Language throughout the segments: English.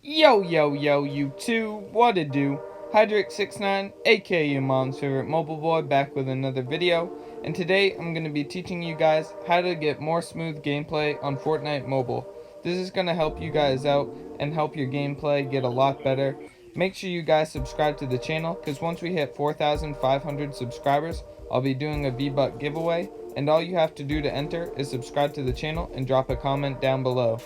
Yo, yo, yo, you two, what it do? Hydric69, aka your mom's favorite mobile boy, back with another video. And today I'm going to be teaching you guys how to get more smooth gameplay on Fortnite Mobile. This is going to help you guys out and help your gameplay get a lot better. Make sure you guys subscribe to the channel, because once we hit 4,500 subscribers, I'll be doing a V-Buck giveaway. And all you have to do to enter is subscribe to the channel and drop a comment down below.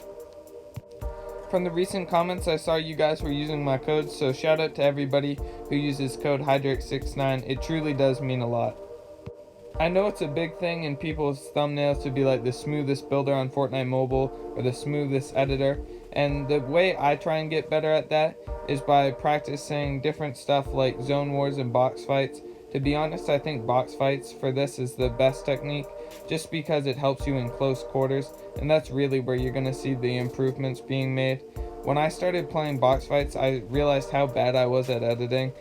From the recent comments, I saw you guys were using my code, so shout out to everybody who uses code Hydric69. It truly does mean a lot. I know it's a big thing in people's thumbnails to be like the smoothest builder on Fortnite Mobile or the smoothest editor, and the way I try and get better at that is by practicing different stuff like zone wars and box fights. To be honest, I think box fights for this is the best technique, just because it helps you in close quarters, and that's really where you're going to see the improvements being made. When I started playing box fights, I realized how bad I was at editing.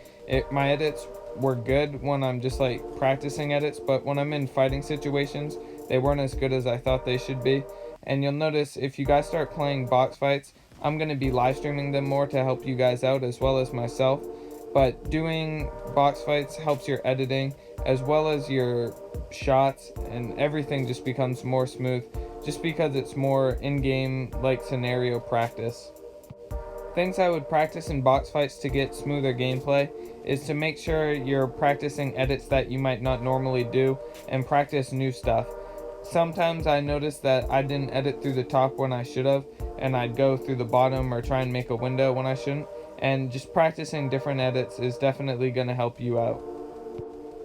My edits were good when I'm just like practicing edits, but when I'm in fighting situations, they weren't as good as I thought they should be. And you'll notice if you guys start playing box fights, I'm going to be live streaming them more to help you guys out as well as myself. But doing box fights helps your editing as well as your shots, and everything just becomes more smooth just because it's more in-game like scenario practice. Things I would practice in box fights to get smoother gameplay is to make sure you're practicing edits that you might not normally do and practice new stuff. Sometimes I noticed that I didn't edit through the top when I should have, and I'd go through the bottom or try and make a window when I shouldn't, and just practicing different edits is definitely going to help you out.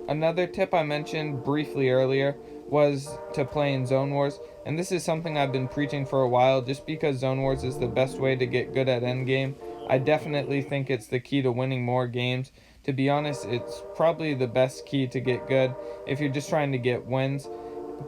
Another tip I mentioned briefly earlier was to play in Zone Wars, and this is something I've been preaching for a while just because Zone Wars is the best way to get good at endgame. I definitely think it's the key to winning more games. To be honest, it's probably the best key to get good if you're just trying to get wins.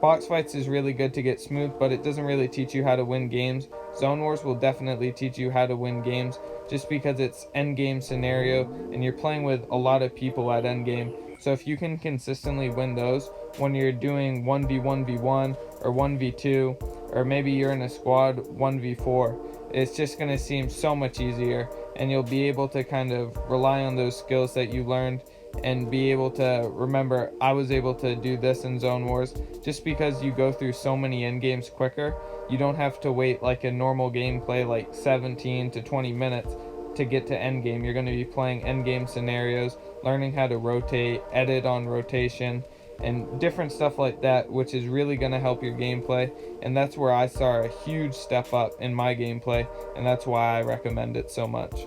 Box fights is really good to get smooth, but it doesn't really teach you how to win games. Zone Wars will definitely teach you how to win games just because it's endgame scenario and you're playing with a lot of people at endgame. So if you can consistently win those when you're doing 1v1v1 or 1v2, or maybe you're in a squad 1v4, it's just going to seem so much easier, and you'll be able to kind of rely on those skills that you learned and be able to remember, I was able to do this in Zone Wars. Just because you go through so many end games quicker, you don't have to wait like a normal gameplay like 17 to 20 minutes to get to end game. You're going to be playing end game scenarios, learning how to rotate, edit on rotation, and different stuff like that, which is really going to help your gameplay. And that's where I saw a huge step up in my gameplay, and that's why I recommend it so much.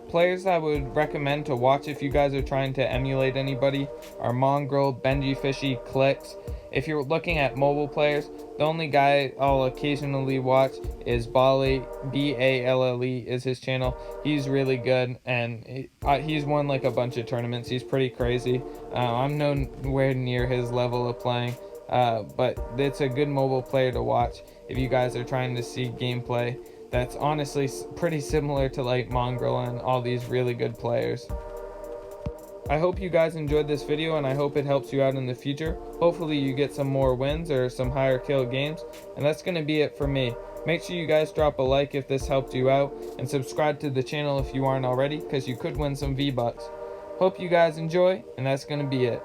Players I would recommend to watch if you guys are trying to emulate anybody are Mongrel, Benji Fishy, Clicks. If you're looking at mobile players, the only guy I'll occasionally watch is Bally, B-A-L-L-E is his channel. He's really good, and he's won like a bunch of tournaments. He's pretty crazy. I'm nowhere near his level of playing, but it's a good mobile player to watch if you guys are trying to see gameplay that's honestly pretty similar to like Mongrel and all these really good players. I hope you guys enjoyed this video, and I hope it helps you out in the future. Hopefully you get some more wins or some higher kill games, and that's going to be it for me. Make sure you guys drop a like if this helped you out, and subscribe to the channel if you aren't already, because you could win some V-Bucks. Hope you guys enjoy, and that's going to be it.